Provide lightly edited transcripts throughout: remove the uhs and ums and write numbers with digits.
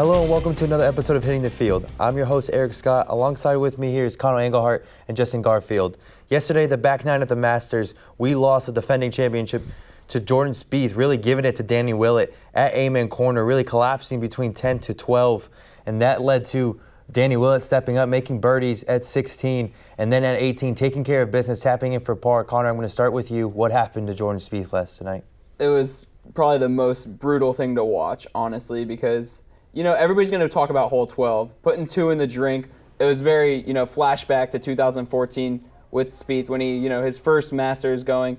Hello and welcome to another episode of Hitting the Field. I'm your host, Eric Scott. Alongside with me here is Connor Engelhart and Justin Garfield. Yesterday, the back nine at the Masters, we lost the defending championship to Jordan Spieth, really giving it to Danny Willett at Amen Corner, really collapsing between 10 to 12. And that led to Danny Willett stepping up, making birdies at 16, and then at 18, taking care of business, tapping in for par. Connor, I'm going to start with you. What happened to Jordan Spieth last night? It was probably the most brutal thing to watch, honestly, because everybody's going to talk about hole 12, putting two in the drink. It was very, flashback to 2014 with Spieth when he, his first Masters going.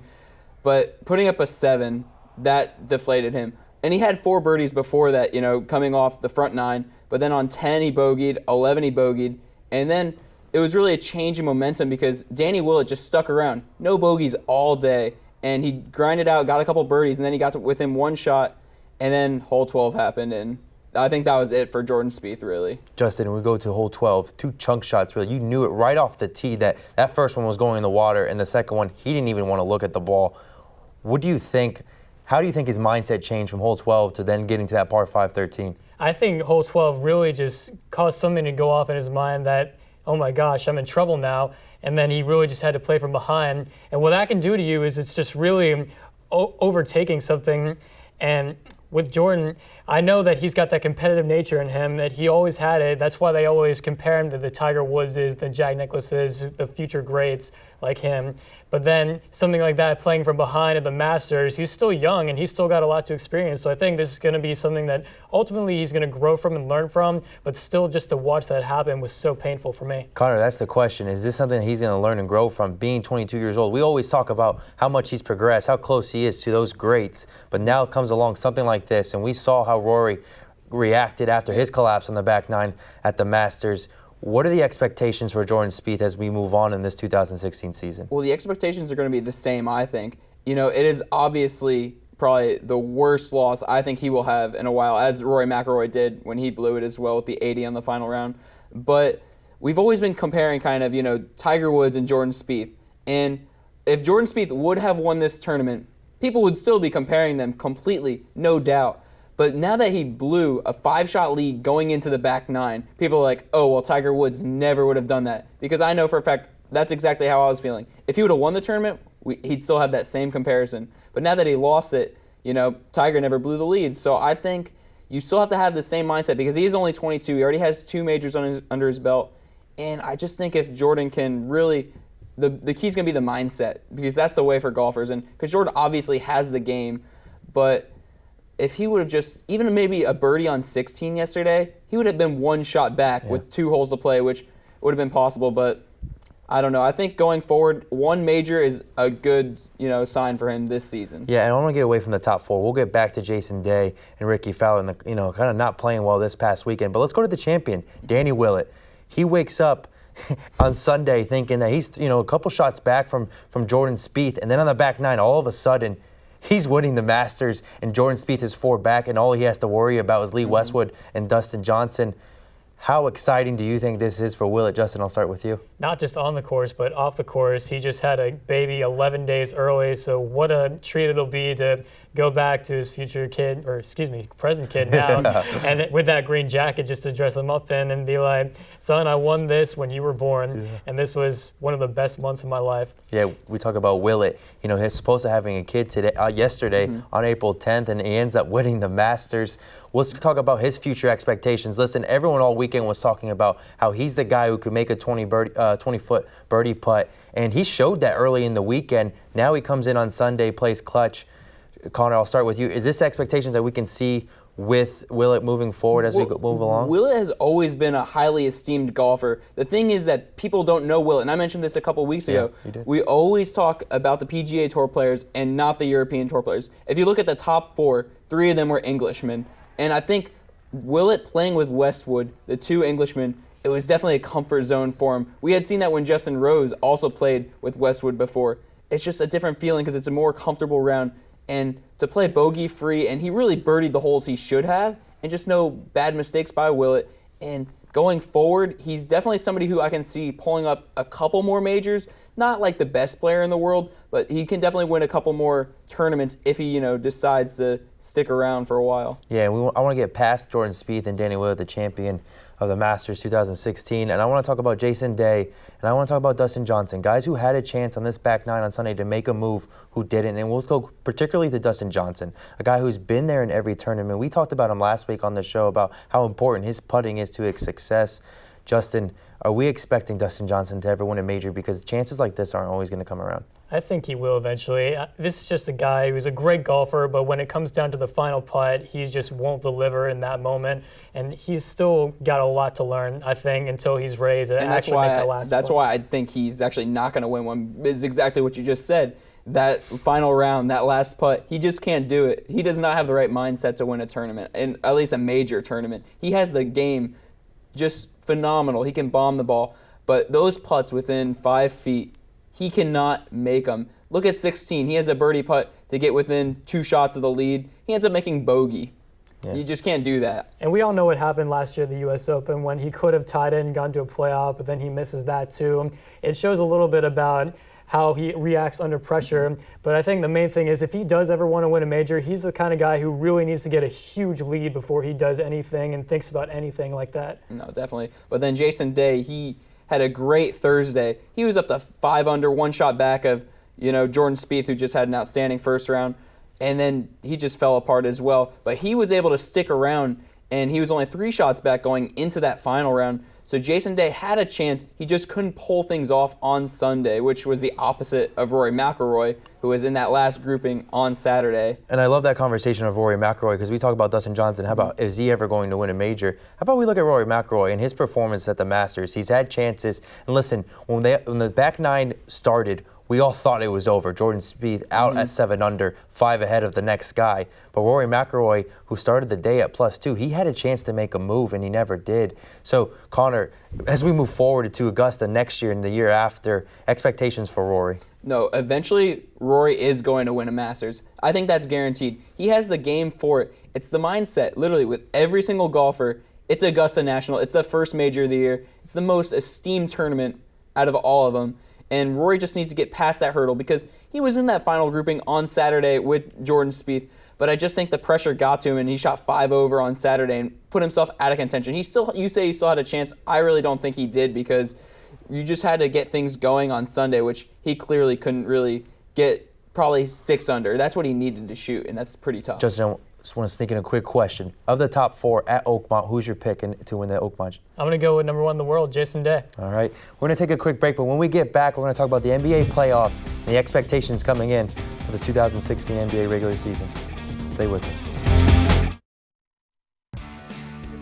But putting up a 7, that deflated him. And he had 4 birdies before that, coming off the front 9. But then on 10, he bogeyed, 11, he bogeyed. And then it was really a change in momentum because Danny Willett just stuck around. No bogeys all day. And he grinded out, got a couple birdies, and then he got within one shot. And then hole 12 happened, and I think that was it for Jordan Spieth, really. Justin, we go to hole 12, 2 chunk shots, really. You knew it right off the tee that first one was going in the water, and the second one, he didn't even want to look at the ball. What do you think? How do you think his mindset changed from hole 12 to then getting to that par 5 13? I think hole 12 really just caused something to go off in his mind that, oh my gosh, I'm in trouble now. And then he really just had to play from behind. And what that can do to you is it's just really overtaking something. And with Jordan, I know that he's got that competitive nature in him, that he always had it. That's why they always compare him to the Tiger Woodses, the Jack Nicklauses, the future greats like him. But then something like that, playing from behind at the Masters, he's still young and he's still got a lot to experience. So I think this is going to be something that ultimately he's going to grow from and learn from, but still just to watch that happen was so painful for me. Connor, that's the question. Is this something that he's going to learn and grow from being 22 years old? We always talk about how much he's progressed, how close he is to those greats, but now it comes along something like this, and we saw how Rory reacted after his collapse on the back nine at the Masters. What are the expectations for Jordan Spieth as we move on in this 2016 season? Well, the expectations are going to be the same, I think. It is obviously probably the worst loss I think he will have in a while, as Rory McIlroy did when he blew it as well with the 80 on the final round. But we've always been comparing kind of, Tiger Woods and Jordan Spieth. And if Jordan Spieth would have won this tournament, people would still be comparing them completely, no doubt. But now that he blew a 5-shot lead going into the back nine, people are like, oh, well, Tiger Woods never would have done that. Because I know for a fact that's exactly how I was feeling. If he would have won the tournament, he'd still have that same comparison. But now that he lost it, Tiger never blew the lead. So I think you still have to have the same mindset because he is only 22. He already has 2 majors under his belt. And I just think if Jordan can really, the key's going to be the mindset because that's the way for golfers. And because Jordan obviously has the game, but if he would have just, even maybe a birdie on 16 yesterday, he would have been 1 shot back with 2 holes to play, which would have been possible. But I don't know. I think going forward, 1 major is a good, sign for him this season. Yeah, and I want to get away from the top 4. We'll get back to Jason Day and Ricky Fowler, and kind of not playing well this past weekend. But let's go to the champion, Danny Willett. He wakes up on Sunday thinking that he's, a couple shots back from Jordan Spieth, and then on the back nine, all of a sudden, he's winning the Masters, and Jordan Spieth is 4 back, and all he has to worry about is Lee Westwood and Dustin Johnson. How exciting do you think this is for Willett? Justin, I'll start with you. Not just on the course, but off the course. He just had a baby 11 days early, so what a treat it'll be to go back to his future kid, or present kid now, and with that green jacket just to dress him up in and be like, son, I won this when you were born, and this was one of the best months of my life. Yeah, we talk about Willett. He's supposed to having a kid yesterday on April 10th, and he ends up winning the Masters. Let's talk about his future expectations. Listen, everyone all weekend was talking about how he's the guy who could make a 20-foot birdie putt, and he showed that early in the weekend. Now he comes in on Sunday, plays clutch. Connor, I'll start with you. Is this expectations that we can see with Willett moving forward as we move along? Willett has always been a highly esteemed golfer. The thing is that people don't know Willett, and I mentioned this a couple weeks ago. You did. We always talk about the PGA Tour players and not the European Tour players. If you look at the top 4, 3 of them were Englishmen. And I think Willett playing with Westwood, the 2 Englishmen, it was definitely a comfort zone for him. We had seen that when Justin Rose also played with Westwood before. It's just a different feeling because it's a more comfortable round. And to play bogey-free, and he really birdied the holes he should have, and just no bad mistakes by Willett. And going forward, he's definitely somebody who I can see pulling up a couple more majors. Not like the best player in the world, but he can definitely win a couple more tournaments if he, decides to stick around for a while. Yeah, I want to get past Jordan Spieth and Danny Willett, the champion of the Masters 2016, and I want to talk about Jason Day, and I want to talk about Dustin Johnson, guys who had a chance on this back nine on Sunday to make a move who didn't, and we'll go particularly to Dustin Johnson, a guy who's been there in every tournament. We talked about him last week on the show about how important his putting is to his success. Justin, are we expecting Dustin Johnson to ever win a major? Because chances like this aren't always going to come around. I think he will eventually. This is just a guy who's a great golfer, but when it comes down to the final putt, he just won't deliver in that moment. And he's still got a lot to learn, I think, until he's ready to actually make that last That's putt. why I think he's actually not going to win one, is exactly what you just said. That final round, that last putt, he just can't do it. He does not have the right mindset to win a tournament, and at least a major tournament. He has the game just phenomenal. He can bomb the ball, but those putts within 5 feet, he cannot make them. Look at 16. He has a birdie putt to get within 2 shots of the lead. He ends up making bogey. Yeah. You just can't do that. And we all know what happened last year at the U.S. Open when he could have tied it and gone to a playoff, but then he misses that too. It shows a little bit about how he reacts under pressure. But I think the main thing is if he does ever want to win a major, he's the kind of guy who really needs to get a huge lead before he does anything and thinks about anything like that. No, definitely. But then Jason Day, he had a great Thursday. He was up to 5 under, 1 shot back of, Jordan Spieth, who just had an outstanding first round. And then he just fell apart as well. But he was able to stick around, and he was only 3 shots back going into that final round. So Jason Day had a chance. He just couldn't pull things off on Sunday, which was the opposite of Rory McIlroy, who was in that last grouping on Saturday. And I love that conversation of Rory McIlroy because we talk about Dustin Johnson. How about, is he ever going to win a major? How about we look at Rory McIlroy and his performance at the Masters? He's had chances. And listen, when the back nine started, we all thought it was over. Jordan Spieth out at 7 under, 5 ahead of the next guy. But Rory McIlroy, who started the day at +2, he had a chance to make a move, and he never did. So, Connor, as we move forward to Augusta next year and the year after, expectations for Rory? No, eventually Rory is going to win a Masters. I think that's guaranteed. He has the game for it. It's the mindset, literally, with every single golfer. It's Augusta National. It's the first major of the year. It's the most esteemed tournament out of all of them. And Rory just needs to get past that hurdle because he was in that final grouping on Saturday with Jordan Spieth. But I just think the pressure got to him, and he shot 5 over on Saturday and put himself out of contention. You say he still had a chance. I really don't think he did because you just had to get things going on Sunday, which he clearly couldn't really get probably 6 under. That's what he needed to shoot, and that's pretty tough. Justin, I just want to sneak in a quick question. Of the top 4 at Oakmont, who's your pick to win the Oakmont? I'm going to go with number 1 in the world, Jason Day. All right. We're going to take a quick break, but when we get back, we're going to talk about the NBA playoffs and the expectations coming in for the 2016 NBA regular season. Stay with us.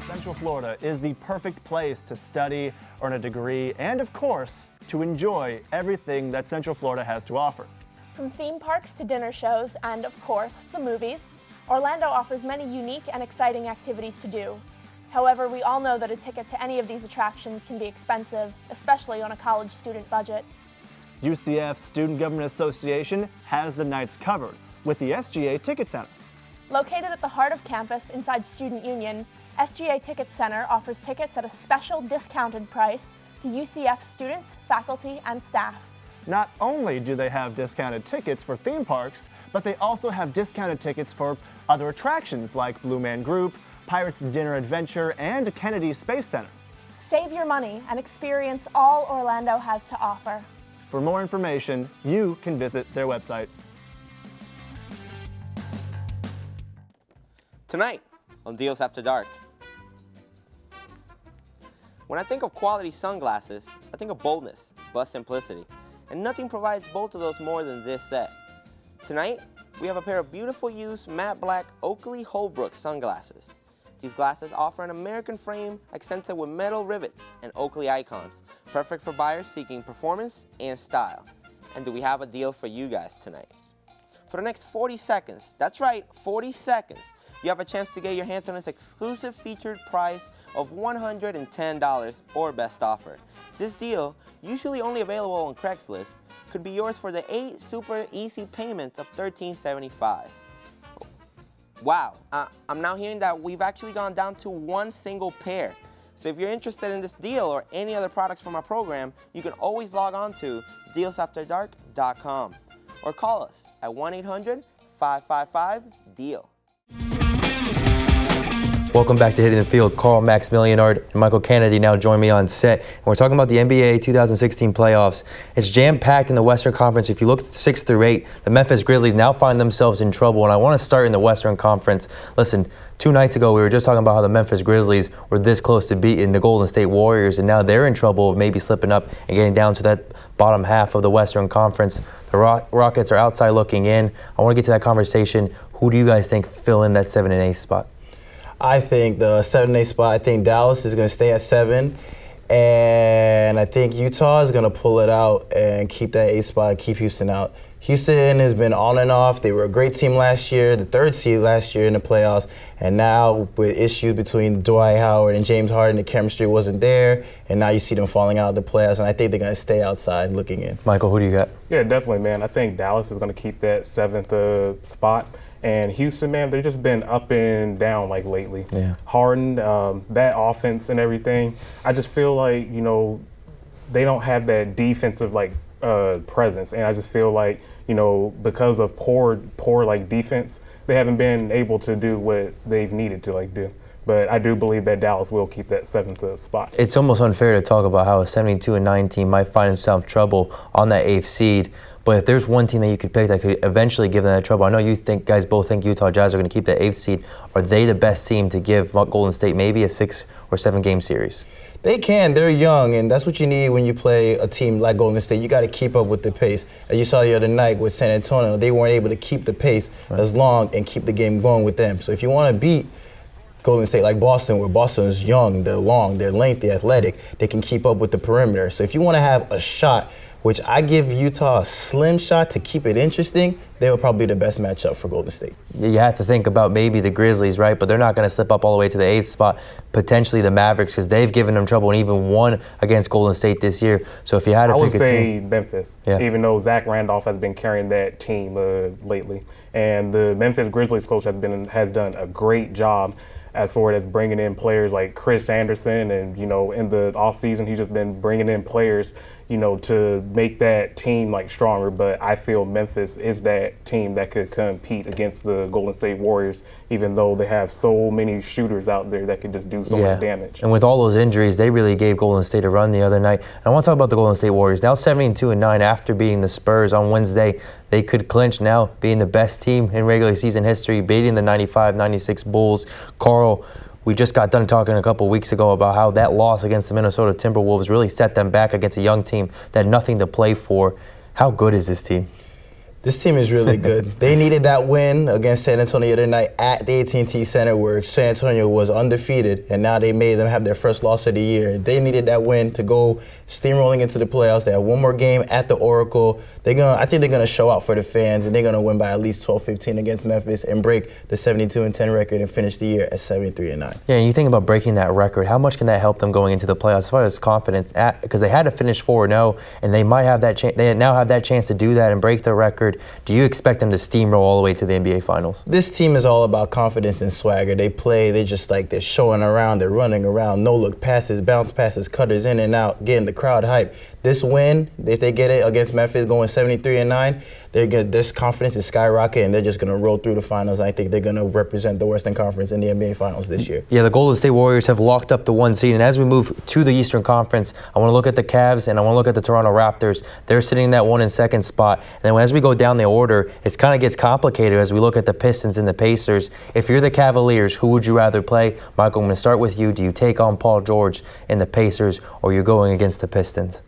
Central Florida is the perfect place to study, earn a degree, and of course, to enjoy everything that Central Florida has to offer. From theme parks to dinner shows and, of course, the movies, Orlando offers many unique and exciting activities to do. However, we all know that a ticket to any of these attractions can be expensive, especially on a college student budget. UCF's Student Government Association has the nights covered with the SGA Ticket Center. Located at the heart of campus inside Student Union, SGA Ticket Center offers tickets at a special discounted price to UCF students, faculty, and staff. Not only do they have discounted tickets for theme parks, but they also have discounted tickets for other attractions like Blue Man Group, Pirates Dinner Adventure, and Kennedy Space Center. Save your money and experience all Orlando has to offer. For more information, you can visit their website. Tonight on Deals After Dark. When I think of quality sunglasses, I think of boldness, but simplicity. And nothing provides both of those more than this set. Tonight, we have a pair of beautiful used matte black Oakley Holbrook sunglasses. These glasses offer an American frame accented with metal rivets and Oakley icons, perfect for buyers seeking performance and style. And do we have a deal for you guys tonight? For the next 40 seconds, that's right, 40 seconds, you have a chance to get your hands on this exclusive featured price of $110 or best offer. This deal, usually only available on Craigslist, could be yours for the 8 super easy payments of $13.75. Wow, I'm now hearing that we've actually gone down to 1 single pair. So if you're interested in this deal or any other products from our program, you can always log on to dealsafterdark.com. or call us at 1-800-555-DEAL. Welcome back to Hitting the Field. Carl Maximilianard and Michael Kennedy now join me on set. And we're talking about the NBA 2016 playoffs. It's jam-packed in the Western Conference. If you look at 6 through 8, the Memphis Grizzlies now find themselves in trouble. And I want to start in the Western Conference. Listen, 2 nights ago, we were just talking about how the Memphis Grizzlies were this close to beating the Golden State Warriors, and now they're in trouble of maybe slipping up and getting down to that bottom half of the Western Conference. The Rockets are outside looking in. I want to get to that conversation. Who do you guys think fill in that 7 and 8 spot? I think the 7 and 8 spot, I think Dallas is going to stay at 7. And I think Utah is going to pull it out and keep that 8 spot, keep Houston out. Houston has been on and off. They were a great team last year, the 3rd seed last year in the playoffs. And now with issues between Dwight Howard and James Harden, the chemistry wasn't there. And now you see them falling out of the playoffs. And I think they're going to stay outside looking in. Michael, who do you got? Yeah, definitely, man. I think Dallas is going to keep that 7th spot. And Houston, man, they've just been up and down like lately. Yeah. Harden, that offense and everything. I just feel like, you know, they don't have that defensive like presence, and I just feel like, you know, because of poor like defense, they haven't been able to do what they've needed to like do. But I do believe that Dallas will keep that 7th spot. It's almost unfair to talk about how a 72-9 team might find himself trouble on that 8th seed. But if there's one team that you could pick that could eventually give them that trouble, I know you guys both think Utah Jazz are going to keep that 8th seed. Are they the best team to give Golden State maybe a 6 or 7 game series? They can. They're young, and that's what you need when you play a team like Golden State. You got to keep up with the pace. As you saw the other night with San Antonio, they weren't able to keep the pace as long and keep the game going with them. So if you want to beat Golden State like Boston, where Boston is young, they're long, they're lengthy, athletic, they can keep up with the perimeter. So if you want to have a shot, which I give Utah a slim shot to keep it interesting, they will probably be the best matchup for Golden State. You have to think about maybe the Grizzlies, right? But they're not going to slip up all the way to the 8th spot. Potentially the Mavericks, because they've given them trouble and even won against Golden State this year. So if you had to pick a team, I would say Memphis, yeah. Even though Zach Randolph has been carrying that team lately. And the Memphis Grizzlies coach has done a great job as far as bringing in players like Chris Anderson, and, you know, in the offseason, he's just been bringing in players, you know, to make that team like stronger. But I feel Memphis is that team that could compete against the Golden State Warriors, even though they have so many shooters out there that could just do so much damage. And with all those injuries, they really gave Golden State a run the other night. And I want to talk about the Golden State Warriors. Now 72-9 after beating the Spurs on Wednesday. They could clinch now, being the best team in regular season history, beating the 95-96 Bulls. Carl, we just got done talking a couple weeks ago about how that loss against the Minnesota Timberwolves really set them back against a young team that had nothing to play for. How good is this team? This team is really good. They needed that win against San Antonio the other night at the AT&T Center, where San Antonio was undefeated, and now they made them have their first loss of the year. They needed that win to go steamrolling into the playoffs. They have one more game at the Oracle. I think they're gonna show out for the fans, and they're gonna win by at least 12-15 against Memphis and break the 72-10 record and finish the year at 73-9. Yeah, and you think about breaking that record. How much can that help them going into the playoffs as far as confidence? Because they had to finish 4-0, and they might have that chance. They now have that chance to do that and break the record. Do you expect them to steamroll all the way to the NBA Finals? This team is all about confidence and swagger. They play. They're just like they're showing around. They're running around. No look passes, bounce passes, cutters in and out, getting the crowd hype. This win, if they get it against Memphis, going 73-9, they're good. This confidence is skyrocketing, and they're just going to roll through the finals. I think they're going to represent the Western Conference in the NBA Finals this year. Yeah, the Golden State Warriors have locked up the 1 seed, and as we move to the Eastern Conference, I want to look at the Cavs and I want to look at the Toronto Raptors. They're sitting in that 1 and 2nd spot, and then as we go down the order, it kind of gets complicated as we look at the Pistons and the Pacers. If you're the Cavaliers, who would you rather play? Michael, I'm going to start with you. Do you take on Paul George and the Pacers, or you're going against the Pistons?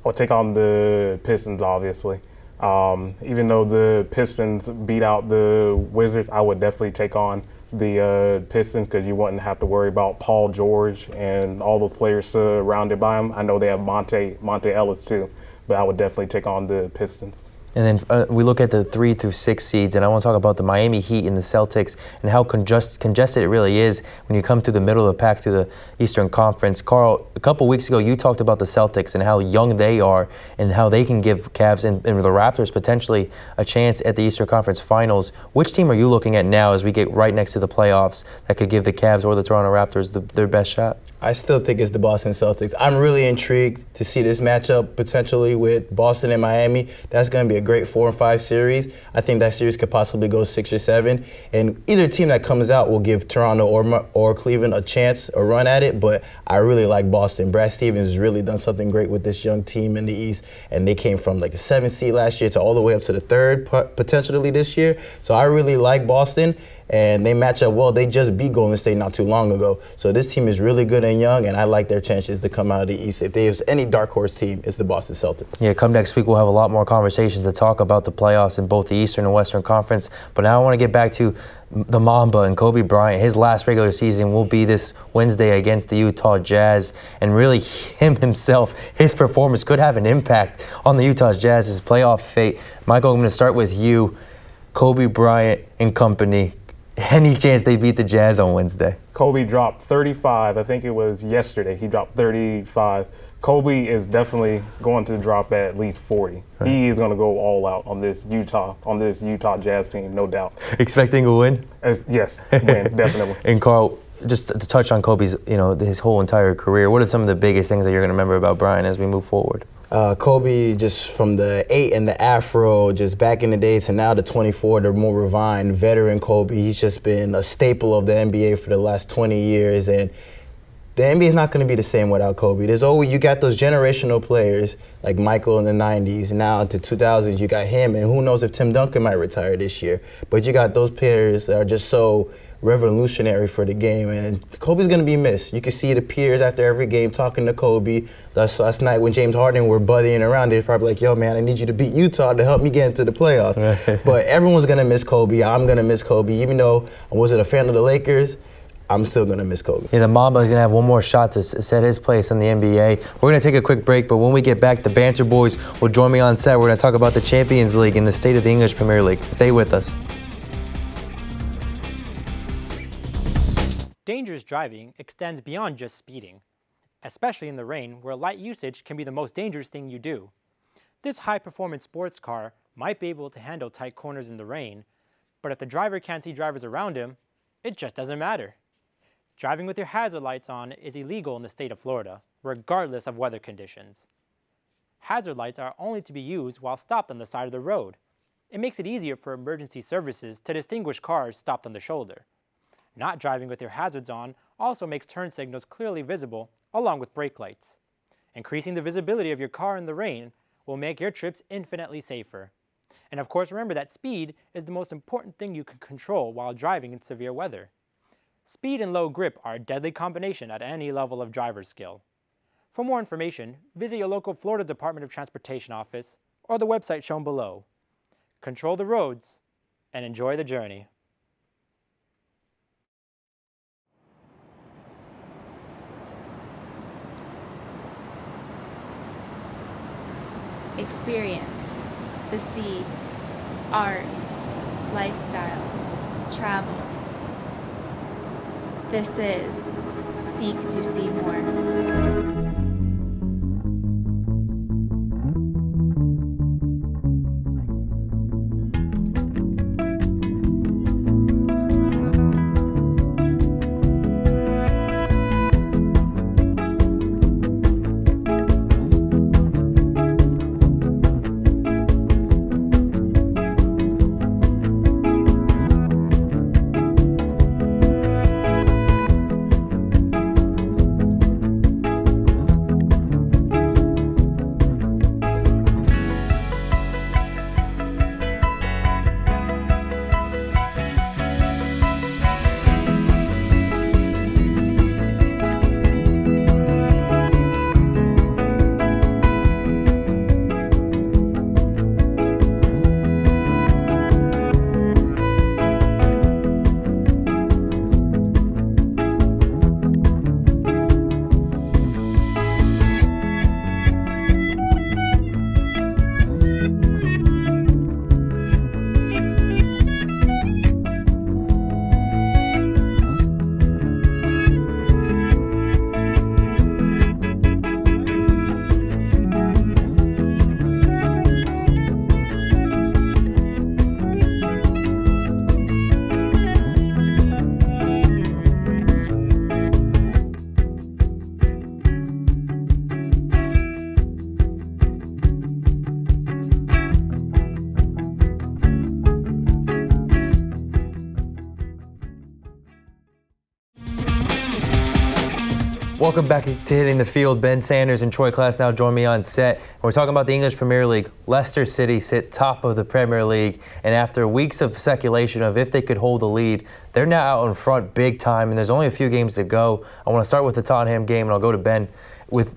I'll take on the Pistons, obviously. Even though the Pistons beat out the Wizards, I would definitely take on the Pistons, because you wouldn't have to worry about Paul George and all those players surrounded by him. I know they have Monte Ellis too, but I would definitely take on the Pistons. And then we look at the 3 through 6 seeds, and I want to talk about the Miami Heat and the Celtics and how congested it really is when you come through the middle of the pack through the Eastern Conference. Carl, a couple weeks ago, you talked about the Celtics and how young they are and how they can give Cavs and the Raptors potentially a chance at the Eastern Conference Finals. Which team are you looking at now as we get right next to the playoffs that could give the Cavs or the Toronto Raptors their best shot? I still think it's the Boston Celtics. I'm really intrigued to see this matchup potentially with Boston and Miami. That's going to be a great 4 and 5 series. I think that series could possibly go 6 or 7. And either team that comes out will give Toronto or Cleveland a chance, a run at it. But I really like Boston. Brad Stevens has really done something great with this young team in the East. And they came from like the 7th seed last year to all the way up to the 3rd potentially this year. So I really like Boston. And they match up well. They just beat Golden State not too long ago. So this team is really good and young, and I like their chances to come out of the East. If there's any dark horse team, it's the Boston Celtics. Yeah, come next week, we'll have a lot more conversations to talk about the playoffs in both the Eastern and Western Conference. But now I want to get back to the Mamba and Kobe Bryant. His last regular season will be this Wednesday against the Utah Jazz. And really, himself, his performance could have an impact on the Utah Jazz's playoff fate. Michael, I'm going to start with you. Kobe Bryant and company. Any chance they beat the Jazz on Wednesday? Kobe dropped 35. I think it was yesterday. He dropped 35. Kobe is definitely going to drop at least 40. Right. He is going to go all out on this Utah Jazz team, no doubt. Expecting a win? Yes, win, definitely. And Carl, just to touch on Kobe's, his whole entire career, what are some of the biggest things that you're going to remember about Bryant as we move forward? Kobe, just from the 8 and the afro, just back in the day to now the 24, the more refined veteran Kobe. He's just been a staple of the NBA for the last 20 years. And the NBA is not going to be the same without Kobe. You got those generational players like Michael in the 90s. Now to 2000s, you got him. And who knows if Tim Duncan might retire this year. But you got those players that are just so revolutionary for the game, and Kobe's going to be missed. You can see the peers after every game talking to Kobe. Last night when James Harden were buddying around, they're probably like, yo, man, I need you to beat Utah to help me get into the playoffs. But everyone's going to miss Kobe. I'm going to miss Kobe. Even though I wasn't a fan of the Lakers, I'm still going to miss Kobe. Yeah, the Mamba is going to have one more shot to set his place in the NBA. We're going to take a quick break, but when we get back, the Banter Boys will join me on set. We're going to talk about the Champions League and the state of the English Premier League. Stay with us. Dangerous driving extends beyond just speeding, especially in the rain where light usage can be the most dangerous thing you do. This high-performance sports car might be able to handle tight corners in the rain, but if the driver can't see drivers around him, it just doesn't matter. Driving with your hazard lights on is illegal in the state of Florida, regardless of weather conditions. Hazard lights are only to be used while stopped on the side of the road. It makes it easier for emergency services to distinguish cars stopped on the shoulder. Not driving with your hazards on also makes turn signals clearly visible, along with brake lights. Increasing the visibility of your car in the rain will make your trips infinitely safer. And of course, remember that speed is the most important thing you can control while driving in severe weather. Speed and low grip are a deadly combination at any level of driver skill. For more information, visit your local Florida Department of Transportation office or the website shown below. Control the roads and enjoy the journey. Experience the sea, art, lifestyle, travel. This is Seek to See More. Welcome back to Hitting the Field. Ben Sanders and Troy Class now join me on set. And we're talking about the English Premier League. Leicester City sit top of the Premier League, and after weeks of speculation of if they could hold the lead, they're now out in front big time, and there's only a few games to go. I want to start with the Tottenham game, and I'll go to Ben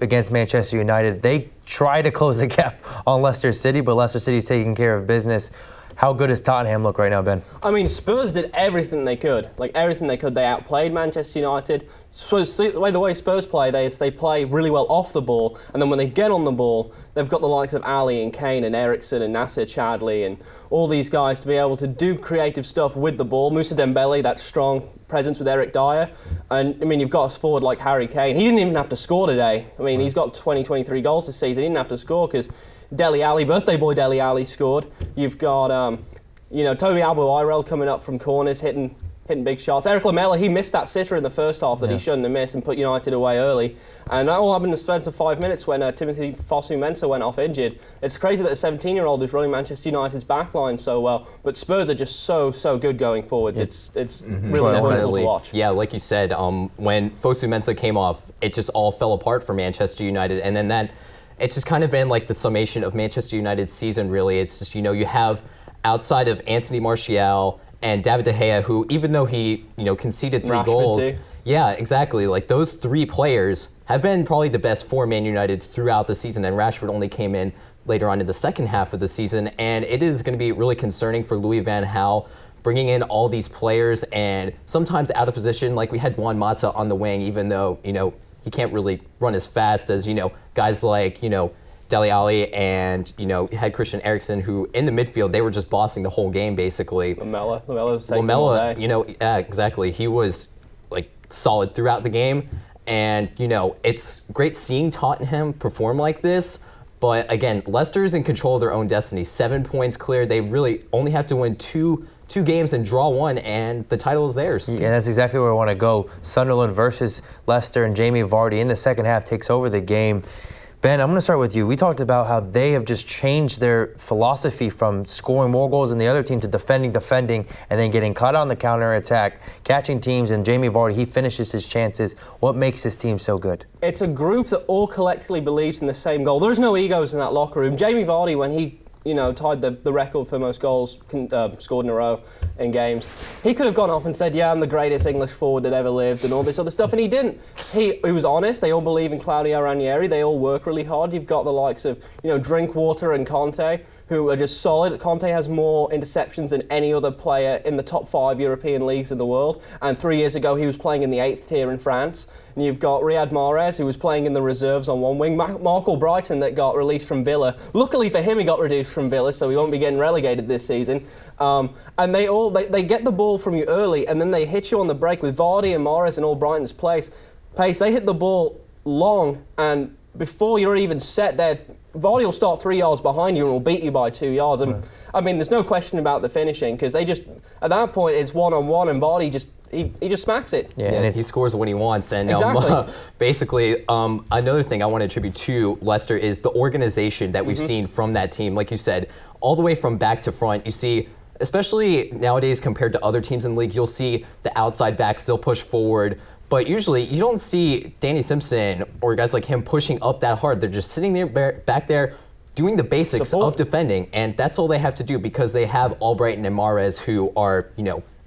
against Manchester United. They try to close the gap on Leicester City, but Leicester City's taking care of business. How good does Tottenham look right now, Ben? I mean, Spurs did everything they could. Everything they could. They outplayed Manchester United. So the way Spurs play, they play really well off the ball, and then when they get on the ball, they've got the likes of Ali and Kane and Eriksen and Nasser Chadli and all these guys to be able to do creative stuff with the ball. Moussa Dembele, that strong presence with Eric Dyer. And, I mean, you've got a forward like Harry Kane. He didn't even have to score today. I mean, he's got 23 goals this season. He didn't have to score because Dele Alli, birthday boy Dele Alli, scored. You've got, Toby Alderweireld coming up from corners, hitting big shots. Eric Lamela, he missed that sitter in the first half that he shouldn't have missed and put United away early. And that all happened in the space of 5 minutes when Timothy Fosu-Mensah went off injured. It's crazy that a 17-year-old is running Manchester United's backline so well, but Spurs are just so good going forward. It's really wonderful to watch. Yeah, like you said, when Fosu-Mensah came off, it just all fell apart for Manchester United, and then it's just kind of been like the summation of Manchester United's season, really. It's just, you have outside of Anthony Martial and David De Gea, who, even though he, conceded 3 goals. Too. Yeah, exactly. Like, those 3 players have been probably the best for Man United throughout the season, and Rashford only came in later on in the second half of the season, and it is going to be really concerning for Louis van Gaal, bringing in all these players and sometimes out of position. Like, we had Juan Mata on the wing, even though, he can't really run as fast as, guys like, Dele Alli and, you had Christian Eriksen, who in the midfield, they were just bossing the whole game, basically. Lamela was taking all day. Yeah, exactly. He was, solid throughout the game. And, it's great seeing Tottenham perform like this. But, again, Leicester's in control of their own destiny. 7 points clear. They really only have to win two games and draw 1, and the title is theirs. Yeah, that's exactly where I want to go. Sunderland versus Leicester, and Jamie Vardy in the second half takes over the game. Ben, I'm going to start with you. We talked about how they have just changed their philosophy from scoring more goals than the other team to defending, and then getting caught on the counter-attack, catching teams, and Jamie Vardy, he finishes his chances. What makes this team so good? It's a group that all collectively believes in the same goal. There's no egos in that locker room. Jamie Vardy, when he tied the record for most goals scored in a row in games, he could have gone off and said, yeah, I'm the greatest English forward that ever lived and all this other stuff, and he didn't. He was honest. They all believe in Claudio Ranieri. They all work really hard. You've got the likes of, Drinkwater and Conte, who are just solid. Conte has more interceptions than any other player in the top 5 European leagues in the world, and 3 years ago he was playing in the 8th tier in France. And you've got Riyad Mahrez, who was playing in the reserves on one wing. Mark Albrighton, that got released from Villa. Luckily for him, he got reduced from Villa, so he won't be getting relegated this season. And they get the ball from you early, and then they hit you on the break with Vardy and Mahrez and Albrighton's pace. They hit the ball long, and before you're even set there, Vardy will start 3 yards behind you and will beat you by 2 yards. And I mean, there's no question about the finishing, because they just, at that point, it's one-on-one, and Vardy just he just smacks it. Yeah, and he scores when he wants. And exactly. Basically, another thing I want to attribute to Leicester is the organization that we've seen from that team. Like you said, all the way from back to front, you see, especially nowadays compared to other teams in the league, you'll see the outside backs still push forward. But usually, you don't see Danny Simpson or guys like him pushing up that hard. They're just sitting there back there doing the basics of defending, and that's all they have to do because they have Albrighton and Mahrez, who are,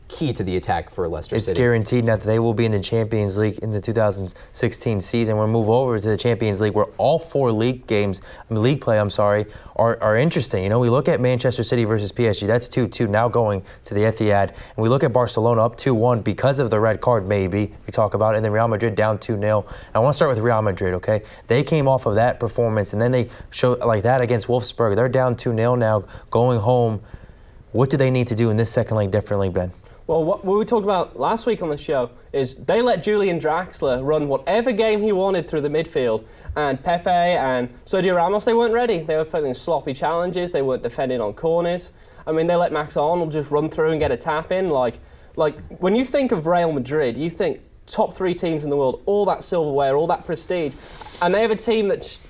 key to the attack for Leicester City. It's guaranteed now that they will be in the Champions League in the 2016 season. We'll move over to the Champions League, where all 4 league play, are interesting. We look at Manchester City versus PSG. That's 2-2 now going to the Etihad. And we look at Barcelona up 2-1 because of the red card, maybe, we talk about it. And then Real Madrid down 2-0. I want to start with Real Madrid, okay? They came off of that performance, and then they showed like that against Wolfsburg. They're down 2-0 now, going home. What do they need to do in this second leg differently, Ben? Well, what we talked about last week on the show is they let Julian Draxler run whatever game he wanted through the midfield. And Pepe and Sergio Ramos, they weren't ready. They were playing sloppy challenges. They weren't defending on corners. I mean, they let Max Arnold just run through and get a tap in. Like when you think of Real Madrid, you think top 3 teams in the world, all that silverware, all that prestige. And they have a team that's,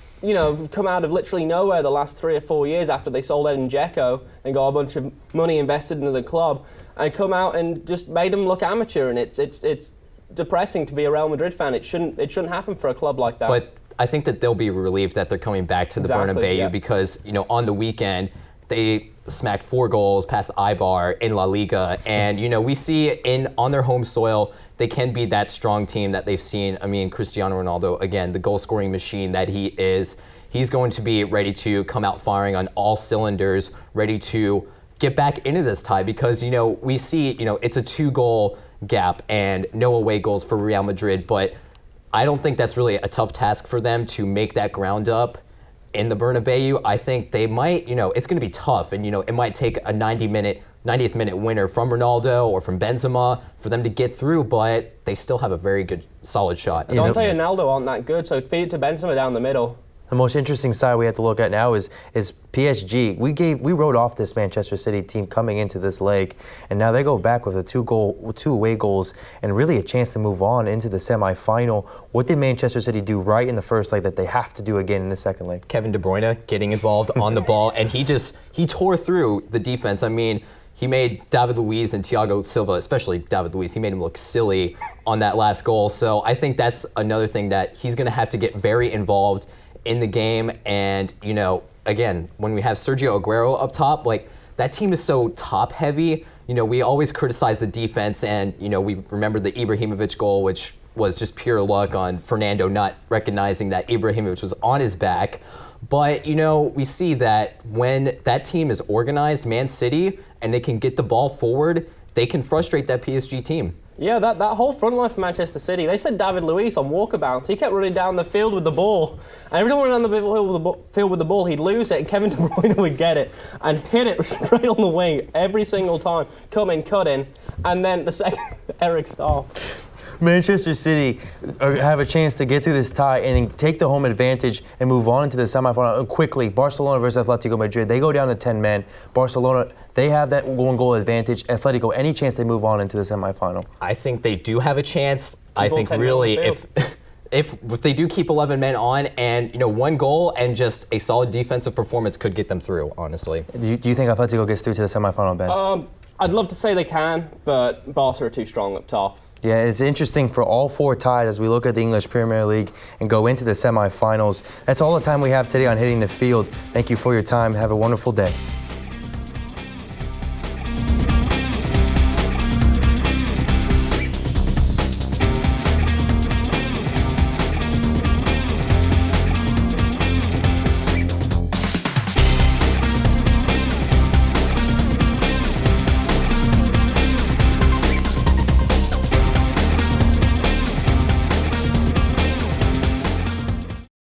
come out of literally nowhere the last 3 or 4 years after they sold Edin Dzeko and got a bunch of money invested into the club, and come out and just made them look amateur. And it's depressing to be a Real Madrid fan. It shouldn't happen for a club like that. But I think that they'll be relieved that they're coming back to the Bernabeu because, you know, on the weekend, they smacked 4 goals past Eibar in La Liga. And, you know, we see on their home soil, they can be that strong team that they've seen. I mean, Cristiano Ronaldo, again, the goal-scoring machine that he is, he's going to be ready to come out firing on all cylinders, ready to get back into this tie because, you know, we see, you know, it's a 2-goal gap and no away goals for Real Madrid, but I don't think that's really a tough task for them to make that ground up in the Bernabeu. I think they might, you know, it's going to be tough and, you know, it might take a 90th minute winner from Ronaldo or from Benzema for them to get through, but they still have a very good, solid shot. Dante and Ronaldo aren't that good, so feed it to Benzema down the middle. The most interesting side we have to look at now is PSG. We wrote off this Manchester City team coming into this leg, and now they go back with two away goals and really a chance to move on into the semifinal. What did Manchester City do right in the first leg that they have to do again in the second leg? Kevin De Bruyne getting involved on the ball, and he tore through the defense. I mean, he made David Luiz and Thiago Silva, especially David Luiz, he made him look silly on that last goal. So I think that's another thing that he's going to have to get very involved in the game. And, you know, again, when we have Sergio Aguero up top, like, that team is so top heavy. You know, we always criticize the defense, and, you know, we remember the Ibrahimovic goal, which was just pure luck on Fernando not recognizing that Ibrahimovic was on his back. But, you know, we see that when that team is organized, Man City, and they can get the ball forward, they can frustrate that PSG team. Yeah, that whole front line for Manchester City, they said David Luiz on walkabouts. He kept running down the field with the ball. And every time he ran down the field with the ball, he'd lose it, and Kevin De Bruyne would get it and hit it straight on the wing every single time. Come in, cut in. And then the second, Eric Stahl. Manchester City have a chance to get through this tie and take the home advantage and move on into the semifinal quickly. Barcelona versus Atletico Madrid. They go down to 10 men. Barcelona, they have that 1-goal advantage. Atletico, any chance they move on into the semifinal? I think they do have a chance. I think really if they do keep 11 men on and, you know, 1 goal and just a solid defensive performance could get them through, honestly. Do you think Atletico gets through to the semifinal, Ben? I'd love to say they can, but Barca are too strong up top. Yeah, it's interesting for all 4 ties as we look at the English Premier League and go into the semifinals. That's all the time we have today on Hitting the Field. Thank you for your time. Have a wonderful day.